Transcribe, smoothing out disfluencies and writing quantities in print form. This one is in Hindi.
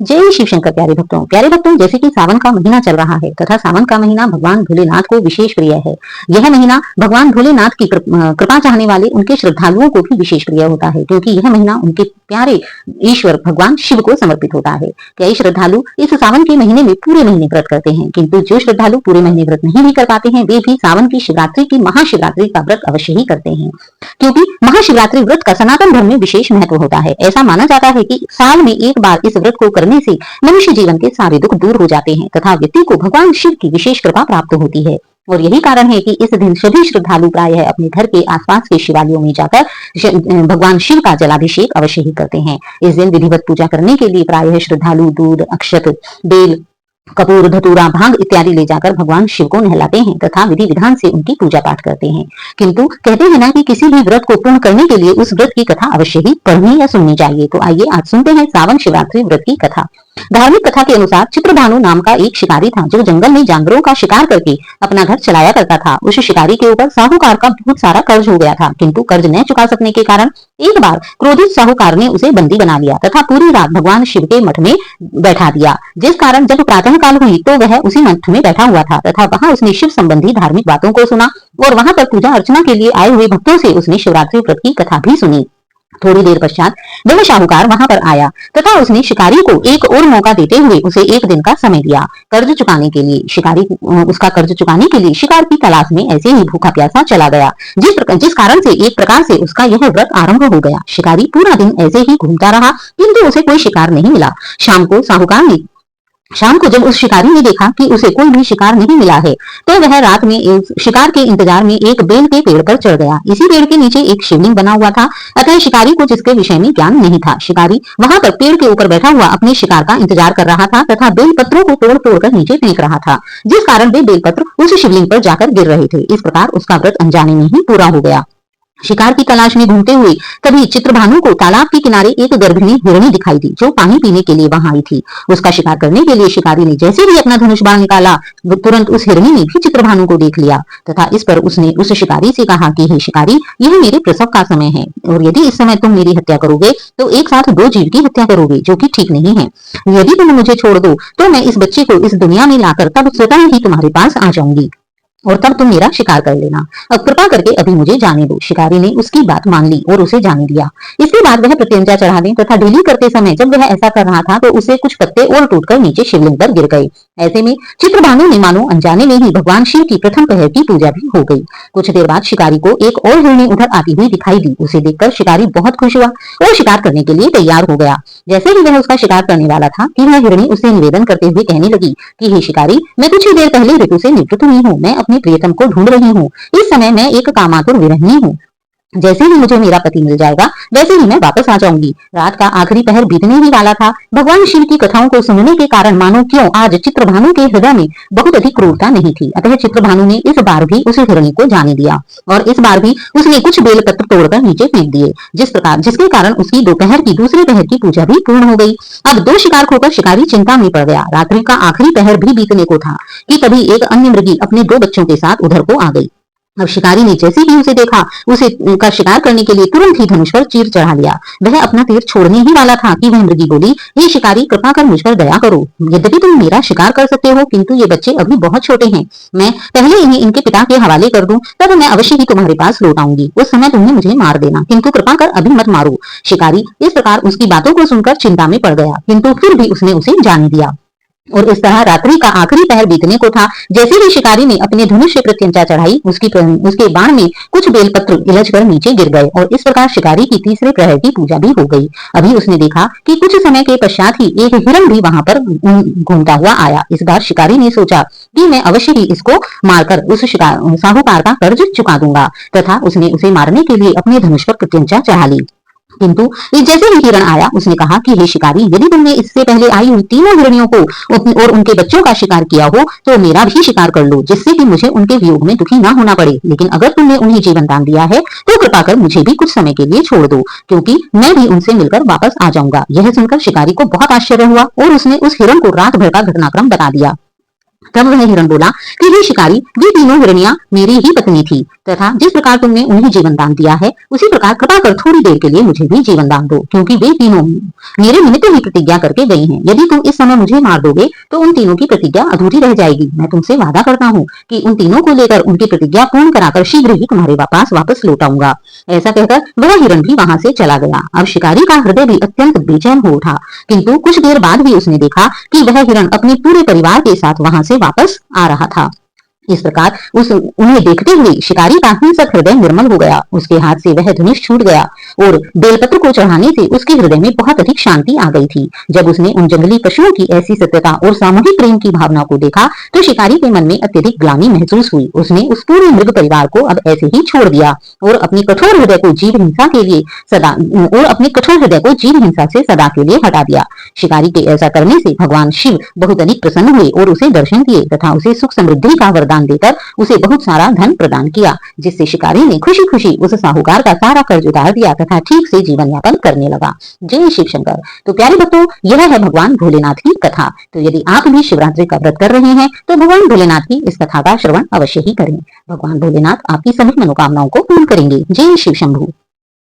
जय शिव शंकर। प्यारे भक्तों, जैसे कि सावन का महीना चल रहा है तथा सावन का महीना भगवान भोलेनाथ को विशेष प्रिय है। यह महीना भगवान भोलेनाथ की कृपा चाहने वाले उनके श्रद्धालुओं को भी विशेष प्रिय होता है, क्योंकि यह महीना उनके प्यारे ईश्वर भगवान शिव को समर्पित होता है। कई श्रद्धालु इस सावन के महीने में पूरे महीने व्रत करते हैं, किंतु जो श्रद्धालु पूरे महीने व्रत नहीं भी कर पाते हैं, वे भी सावन की शिवरात्रि की महाशिवरात्रि का व्रत अवश्य ही करते हैं, क्योंकि महाशिवरात्रि व्रत का सनातन धर्म में विशेष महत्व होता है। ऐसा माना जाता है कि साल में एक बार इस व्रत को करने से मनुष्य जीवन के सारे दुख दूर हो जाते हैं तथा व्यक्ति को भगवान शिव की विशेष कृपा प्राप्त होती है। और यही कारण है कि इस दिन सभी श्रद्धालु प्रायः अपने घर के आसपास के शिवालयों में जाकर भगवान शिव का जलाभिषेक अवश्य ही करते हैं। इस दिन विधिवत पूजा करने के लिए प्रायः श्रद्धालु दूध, अक्षत, बेल, कपूर, धतूरा, भांग इत्यादि ले जाकर भगवान शिव को नहलाते हैं तथा विधि विधान से उनकी पूजा पाठ करते हैं। किंतु कहते हैं ना कि किसी भी व्रत को पूर्ण करने के लिए उस व्रत की कथा अवश्य ही पढ़नी या सुननी चाहिए। तो आइए आज सुनते हैं सावन शिवरात्रि व्रत की कथा। धार्मिक कथा के अनुसार चित्रभानु नाम का एक शिकारी था, जो जंगल में जानवरों का शिकार करके अपना घर चलाया करता था। उस शिकारी के ऊपर साहूकार का बहुत सारा कर्ज हो गया था, किंतु कर्ज न चुका सकने के कारण एक बार क्रोधित साहूकार ने उसे बंदी बना लिया तथा पूरी रात भगवान शिव के मठ में बैठा दिया। जिस कारण जब प्रातः काल हुई तो वह उसी मठ में बैठा हुआ था तथा वहां उसने शिव संबंधी धार्मिक बातों को सुना और वहां पर पूजा अर्चना के लिए आए हुए भक्तों से उसने शिवरात्रि व्रत की कथा भी सुनी। थोड़ी देर पश्चात वह साहूकार वहां पर आया तथा उसने शिकारी को एक और मौका देते हुए उसे एक दिन का समय दिया कर्ज चुकाने के लिए। शिकारी उसका कर्ज चुकाने के लिए शिकार की तलाश में ऐसे ही भूखा प्यासा चला गया, जिस कारण से एक प्रकार से उसका यह व्रत आरंभ हो गया। शिकारी पूरा दिन ऐसे ही घूमता रहा, किंतु उसे कोई शिकार नहीं मिला। शाम को जब उस शिकारी ने देखा कि उसे कोई भी शिकार नहीं मिला है, तो वह रात में शिकार के इंतजार में एक बेल के पेड़ पर चढ़ गया। इसी पेड़ के नीचे एक शिवलिंग बना हुआ था, अतः शिकारी को जिसके विषय में ज्ञान नहीं था। शिकारी वहां पर पेड़ के ऊपर बैठा हुआ अपने शिकार का इंतजार कर रहा था तथा बेल पत्रों को तोड़ तोड़ कर नीचे फेंक रहा था, जिस कारण वे बेलपत्र उस शिवलिंग पर जाकर गिर रहे थे। इस प्रकार उसका व्रत अनजाने में ही पूरा हो गया। शिकार की तलाश में घूमते हुए तभी चित्रभानु को तालाब के किनारे एक गर्भिणी हिरणी दिखाई दी, जो पानी पीने के लिए वहां आई थी। उसका शिकार करने के लिए शिकारी ने जैसे ही अपना धनुष बाण निकाला, तुरंत उस हिरणी ने भी चित्रभानु को देख लिया तथा इस पर उसने उस शिकारी से कहा कि हे शिकारी, यह मेरे प्रसव का समय है और यदि इस समय तुम मेरी हत्या करोगे तो एक साथ दो जीव की हत्या करोगे, जो कि ठीक नहीं है। यदि तुम मुझे छोड़ दो तो मैं इस बच्चे को इस दुनिया में लाकर तब स्वतः ही तुम्हारे पास आ जाऊंगी और तब तुम मेरा शिकार कर लेना। अब कृपा करके अभी मुझे जाने दो। शिकारी ने उसकी बात मान ली और उसे जाने दिया। इसके बाद वह प्रत्यंचा चढ़ाने तथा ढीली करते समय जब वह ऐसा कर रहा था तो उसे कुछ पत्ते और टूटकर नीचे शिवलिंग पर गिर गए। ऐसे में चित्रभानु ने मानो अनजाने में ही भगवान शिव की प्रथम पहर की पूजा भी हो गई। कुछ देर बाद शिकारी को एक और हिरणी उधर आती हुई दिखाई दी। उसे देखकर शिकारी बहुत खुश हुआ और शिकार करने के लिए तैयार हो गया। जैसे ही वह उसका शिकार करने वाला था कि वह हिरणी उससे निवेदन करते हुए कहने लगी कि हे शिकारी, मैं कुछ ही देर पहले ऋतु से निवृत्त हुई हूँ। मैं अपने प्रियतम को ढूंढ रही हूँ। इस समय मैं एक कामातुर विरहिणी हूँ। जैसे ही मुझे मेरा पति मिल जाएगा वैसे ही मैं वापस आ जाऊंगी। रात का आखिरी पहर बीतने ही वाला था। भगवान शिव की कथाओं को सुनने के कारण मानो क्यों आज चित्रभानु के हृदय में बहुत अधिक क्रूरता नहीं थी, अतः चित्रभानु ने इस बार भी उस हिरणी को जाने दिया और इस बार भी उसने कुछ बेलपत्र तोड़कर नीचे फेंक दिए, जिसके कारण उसकी दोपहर की दूसरे पहर की पूजा भी पूर्ण हो गई। अब दो शिकार खोकर शिकारी चिंता में पड़ गया। रात्रि का आखिरी पहर भी बीतने को था कि तभी एक अन्य मृगी अपने दो बच्चों के साथ उधर को आ गई। अब शिकारी ने जैसे ही उसे देखा, उसे का शिकार करने के लिए तुरंत ही धनुष पर तीर चढ़ा लिया। वह अपना तीर छोड़ने ही वाला था कि वह मृगी बोली, हे शिकारी, कृपा कर मुझ पर दया करो। यद्यपि तुम मेरा शिकार कर सकते हो, किंतु ये बच्चे अभी बहुत छोटे हैं। मैं पहले इन्हें इनके पिता के हवाले कर दूं, तब मैं अवश्य ही तुम्हारे पास लौट आऊंगी। उस समय तुमने मुझे मार देना, किंतु कृपा कर अभी मत मारो। शिकारी इस प्रकार उसकी बातों को सुनकर चिंता में पड़ गया, किंतु फिर भी उसने उसे जाने दिया। और इस तरह रात्रि का आखिरी पहर बीतने को था। जैसे ही शिकारी ने अपने धनुष से प्रत्यंचा चढ़ाई, उसके बाण में कुछ बेलपत्र इलझकर नीचे गिर गए और इस प्रकार शिकारी की तीसरे प्रहर की पूजा भी हो गई। अभी उसने देखा कि कुछ समय के पश्चात ही एक हिरण भी वहां पर घूमता हुआ आया। इस बार शिकारी ने सोचा कि मैं अवश्य ही इसको मारकर उस साहूकार का कर्ज चुका दूंगा तथा उसने उसे मारने के लिए अपने धनुष पर प्रत्यंचा चढ़ा ली। किंतु जैसे ही हिरण आया, उसने कहा कि हे शिकारी, यदि तुमने इससे पहले आई हुई तीनों हिरणियों को और उनके बच्चों का शिकार किया हो तो मेरा भी शिकार कर लो, जिससे कि मुझे उनके वियोग में दुखी ना होना पड़े। लेकिन अगर तुमने उन्हें जीवन दान दिया है तो कृपा कर मुझे भी कुछ समय के लिए छोड़ दो, क्योंकि मैं भी उनसे मिलकर वापस आ जाऊंगा। यह सुनकर शिकारी को बहुत आश्चर्य हुआ और उसने उस हिरण को रात भर का घटनाक्रम बता दिया। तब वह हिरण बोला कि हे शिकारी, वे तीनों हिरनियां मेरी ही पत्नी थी तथा जिस प्रकार तुमने उन्हें जीवन दान दिया है उसी प्रकार कृपा कर थोड़ी देर के लिए मुझे भी जीवन दान दो, क्योंकि वे तीनों मेरे निमित्त ही प्रतिज्ञा करके गई हैं। यदि तुम इस समय मुझे मार दोगे तो उन तीनों की प्रतिज्ञा अधूरी रह जाएगी। मैं तुमसे वादा करता हूँ कि उन तीनों को लेकर उनकी प्रतिज्ञा पूर्ण कराकर शीघ्र ही तुम्हारे पास वापस लौट आऊंगा। ऐसा कहकर वह हिरण भी वहां से चला गया। अब शिकारी का हृदय भी अत्यंत बेचैन हो उठा, किंतु कुछ देर बाद भी उसने देखा कि वह हिरण अपने पूरे परिवार के साथ वहां से वापस आ रहा था। इस प्रकार उन्हें देखते हुए शिकारी का हिंसक हृदय निर्मल हो गया। उसके हाथ से वह धनुष छूट गया और बेलपत्र को चढ़ाने से उसके हृदय में बहुत अधिक शांति आ गई थी। जब उसने उन जंगली पशुओं की ऐसी सत्यता और सामूहिक प्रेम की भावना को देखा तो शिकारी के मन में अत्यधिक ग्लानि महसूस हुई। उसने उस पूरे मृग परिवार को अब ऐसे ही छोड़ दिया और अपने कठोर हृदय को जीव हिंसा से सदा के लिए हटा दिया। शिकारी के ऐसा करने से भगवान शिव बहुत अधिक प्रसन्न हुए और उसे दर्शन दिए तथा उसे सुख समृद्धि का वरदान देकर उसे बहुत सारा धन प्रदान किया, जिससे शिकारी ने खुशी खुशी उस साहूकार का सारा कर्ज उतार दिया तथा ठीक से जीवन यापन करने लगा। जय शिव शंकर। तो प्यारे भक्तों, यह है भगवान भोलेनाथ की कथा। तो यदि आप भी शिवरात्रि का व्रत कर रहे हैं तो भगवान भोलेनाथ की इस कथा का श्रवण अवश्य ही करें। भगवान भोलेनाथ आपकी सभी मनोकामनाओं को पूर्ण करेंगे। जय शिव शंभू।